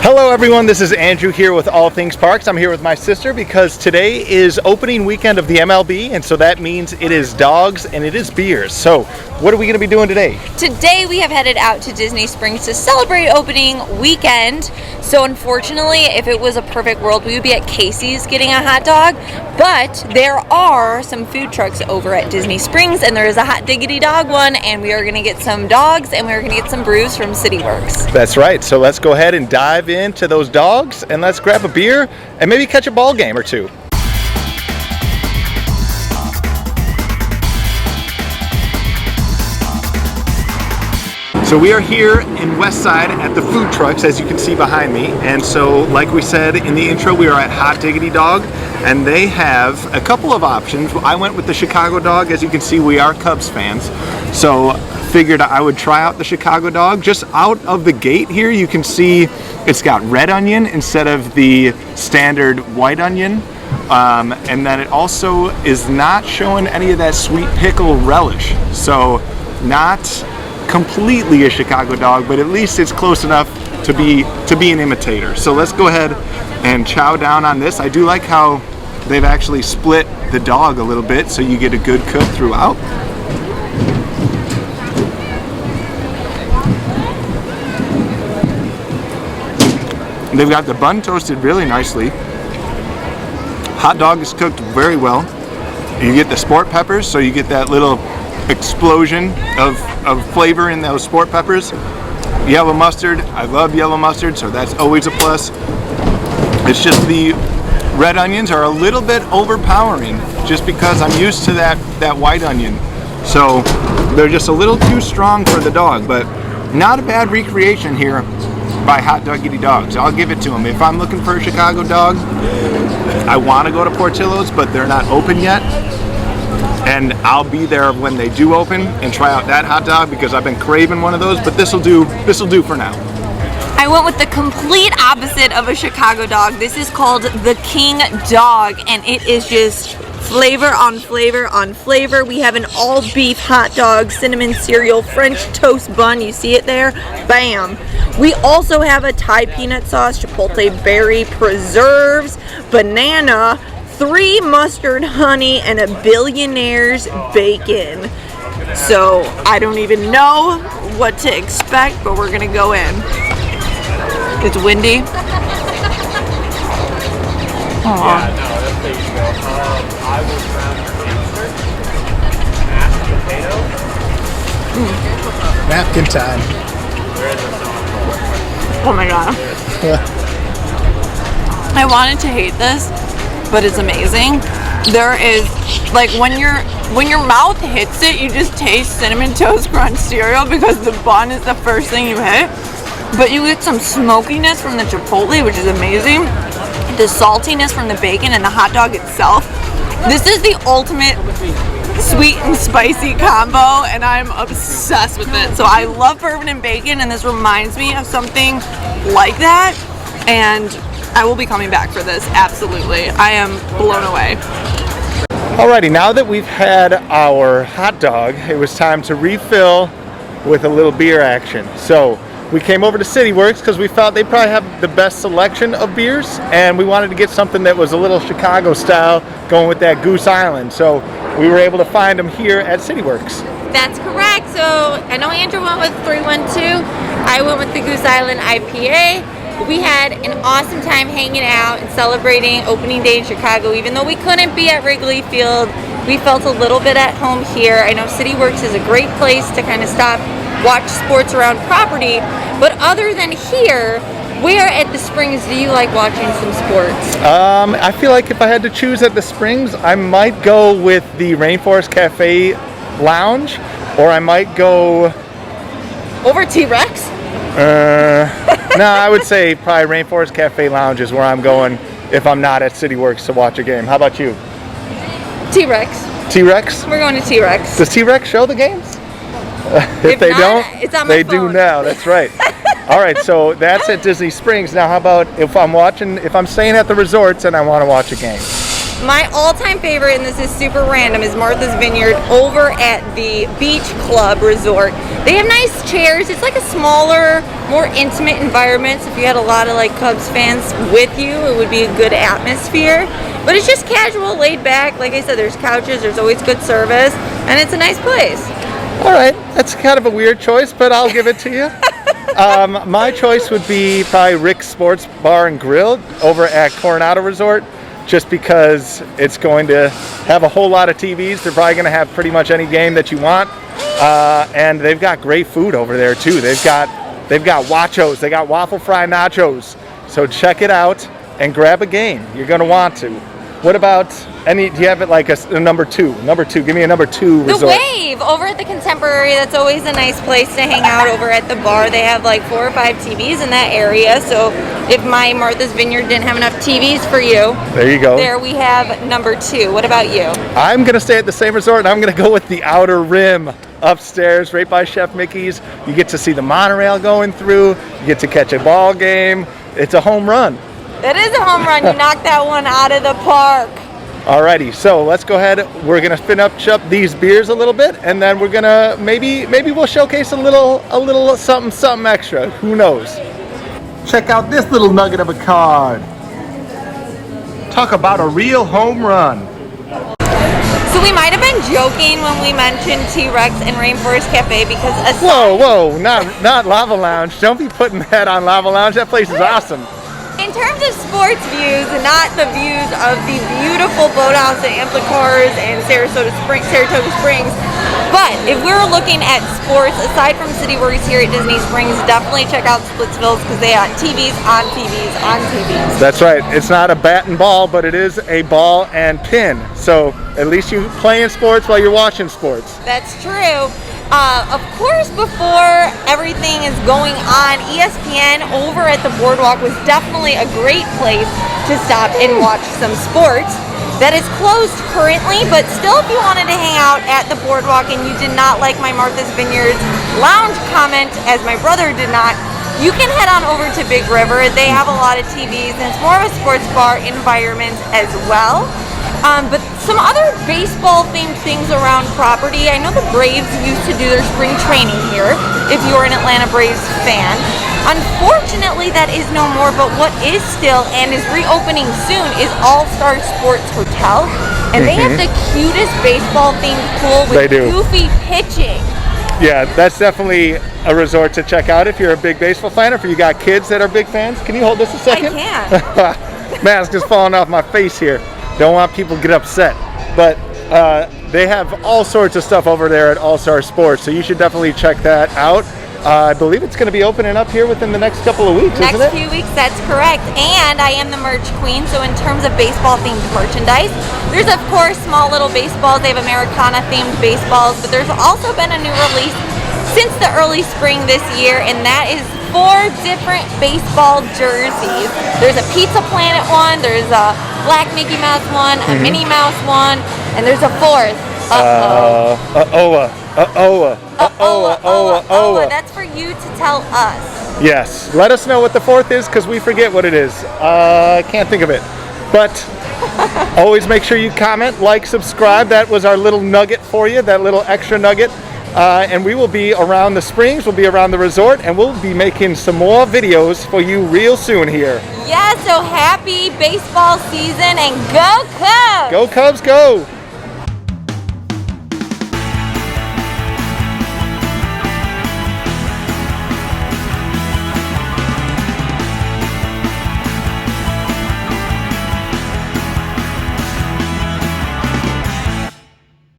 Hello everyone, this is Andrew here with All Things Parks. I'm here with my sister because today is opening weekend of the MLB, and so that means it is dogs and it is beers. So what are we going to be doing today? Today we have headed out to Disney Springs to celebrate opening weekend. So unfortunately, if it was a perfect world, we would be at Casey's getting a hot dog, but there are some food trucks over at Disney Springs, and there is a hot diggity dog one, and we are going to get some dogs and we're going to get some brews from CityWorks. That's right, so let's go ahead and dive into those dogs and let's grab a beer and maybe catch a ball game or two. So we are here in West Side at the food trucks, as you can see behind me. And so, like we said in the intro, we are at Hot Diggity Dog, and they have a couple of options. I went with the Chicago dog. As you can see, we are Cubs fans. So figured I would try out the Chicago dog. Just out of the gate here, you can see it's got red onion instead of the standard white onion. And then it also is not showing any of that sweet pickle relish. So not completely a Chicago dog, but at least it's close enough to be an imitator. So let's go ahead and chow down on this. I do like how they've actually split the dog a little bit so you get a good cook throughout. They've got the bun toasted really nicely. Hot dog is cooked very well. You get the sport peppers, so you get that little explosion of flavor in those sport peppers. Yellow mustard, I love yellow mustard, so that's always a plus. It's just the red onions are a little bit overpowering just because I'm used to that white onion. So they're just a little too strong for the dog, but not a bad recreation here by Hot Diggity Dogs. I'll give it to them. If I'm looking for a Chicago dog, I want to go to Portillo's, but they're not open yet. And I'll be there when they do open and try out that hot dog because I've been craving one of those, but this'll do for now. I went with the complete opposite of a Chicago dog. This is called the King Dog, and it is just flavor on flavor on flavor. We have an all beef hot dog, cinnamon cereal, French toast bun. You see it there? Bam. We also have a Thai peanut sauce, chipotle berry preserves, banana, 3 mustard honey, and a billionaire's bacon. So I don't even know what to expect, but we're gonna go in. It's windy. Aww. Yeah, no, that's the way you go. I will drown hamster, mashed potato. Napkin time. Where is it? Oh my god. I wanted to hate this, but it's amazing. There is, like, when your mouth hits it, you just taste Cinnamon Toast Crunch cereal because the bun is the first thing you hit. But you get some smokiness from the chipotle, which is amazing. The saltiness from the bacon and the hot dog itself. This is the ultimate sweet and spicy combo, and I'm obsessed with it. So I love bourbon and bacon, and this reminds me of something like that. And I will be coming back for this, absolutely. I am blown away. Alrighty, now that we've had our hot dog, it was time to refill with a little beer action. So we came over to CityWorks because we felt they probably have the best selection of beers, and we wanted to get something that was a little Chicago style, going with that Goose Island. So we were able to find them here at CityWorks. That's correct. So I know Andrew went with 312. I went with the Goose Island IPA. We had an awesome time hanging out and celebrating opening day in Chicago. Even though we couldn't be at Wrigley Field, we felt a little bit at home here. I know CityWorks is a great place to kind of stop, watch sports around property. But other than here, where at the Springs do you like watching some sports? I feel like if I had to choose at the Springs, I might go with the Rainforest Cafe Lounge, or I might go Over T-Rex? No, I would say probably Rainforest Cafe Lounge is where I'm going if I'm not at CityWorks to watch a game. How about you? T-Rex. T-Rex? We're going to T-Rex. Does T-Rex show the games? If they not, don't, it's on my they phone. do now. That's right. All right, so that's at Disney Springs. Now, how about if I'm staying at the resorts and I want to watch a game? My all-time favorite, and this is super random, is Martha's Vineyard over at the Beach Club Resort. They have nice chairs. It's like a smaller, more intimate environment. So if you had a lot of like Cubs fans with you, it would be a good atmosphere. But it's just casual, laid back. Like I said, there's couches, there's always good service, and it's a nice place. All right, that's kind of a weird choice, but I'll give it to you. My choice would be probably Rick's Sports Bar and Grill over at Coronado Resort, just because it's going to have a whole lot of TVs. They're probably going to have pretty much any game that you want, and they've got great food over there too. They've got wachos, they got waffle fry nachos. So check it out and grab a game. You're going to want to. What about do you have it like a number two? Number two, give me a number two resort. The Wave over at the Contemporary. That's always a nice place to hang out over at the bar. They have like 4 or 5 TVs in that area. So if my Martha's Vineyard didn't have enough TVs for you, there you go. There we have number 2. What about you? I'm going to stay at the same resort, and I'm going to go with the Outer Rim upstairs, right by Chef Mickey's. You get to see the monorail going through. You get to catch a ball game. It's a home run. It is a home run. You knocked that one out of the park. Alrighty, so let's go ahead. We're gonna finish up these beers a little bit, and then we're gonna maybe we'll showcase a little something extra. Who knows? Check out this little nugget of a card. Talk about a real home run. So we might have been joking when we mentioned T-Rex and Rainforest Cafe because whoa, not Lava Lounge. Don't be putting that on Lava Lounge. That place is awesome. In terms of sports views, not the views of the beautiful boathouse at Amplicor's and Saratoga Springs, but if we're looking at sports, aside from City Works here at Disney Springs, definitely check out Splitsville's because they have TVs on TVs on TVs. That's right. It's not a bat and ball, but it is a ball and pin. So at least you're playing sports while you're watching sports. That's true. Of course, before everything is going on, ESPN over at the Boardwalk was definitely a great place to stop and watch some sports. That is closed currently, but still, if you wanted to hang out at the Boardwalk and you did not like my Martha's Vineyard lounge comment, as my brother did not, you can head on over to Big River. They have a lot of TVs, and it's more of a sports bar environment as well. But some other baseball-themed things around property. I know the Braves used to do their spring training here, if you're an Atlanta Braves fan. Unfortunately, that is no more, but what is still and is reopening soon is All-Star Sports Hotel. And they have the cutest baseball-themed pool with goofy pitching. Yeah, that's definitely a resort to check out if you're a big baseball fan, or if you got kids that are big fans. Can you hold this a second? I can. Mask is falling off my face here. Don't want people to get upset. But they have all sorts of stuff over there at All-Star Sports, so you should definitely check that out. I believe it's going to be opening up here within the next couple of weeks, isn't it? Next few weeks, that's correct. And I am the merch queen, so in terms of baseball-themed merchandise, there's, of course, small little baseballs. They have Americana-themed baseballs, but there's also been a new release since the early spring this year, and that is 4 different baseball jerseys. There's a Pizza Planet one, there's a Black Mickey Mouse one, a Minnie Mouse one, and there's a 4th. That's for you to tell us. Yes. Let us know what the 4th is, because we forget what it is. I can't think of it. But always make sure you comment, like, subscribe. That was our little nugget for you, that little extra nugget. And we will be around the springs, we'll be around the resort, and we'll be making some more videos for you real soon here. Yeah, so happy baseball season, and go Cubs! Go Cubs, go!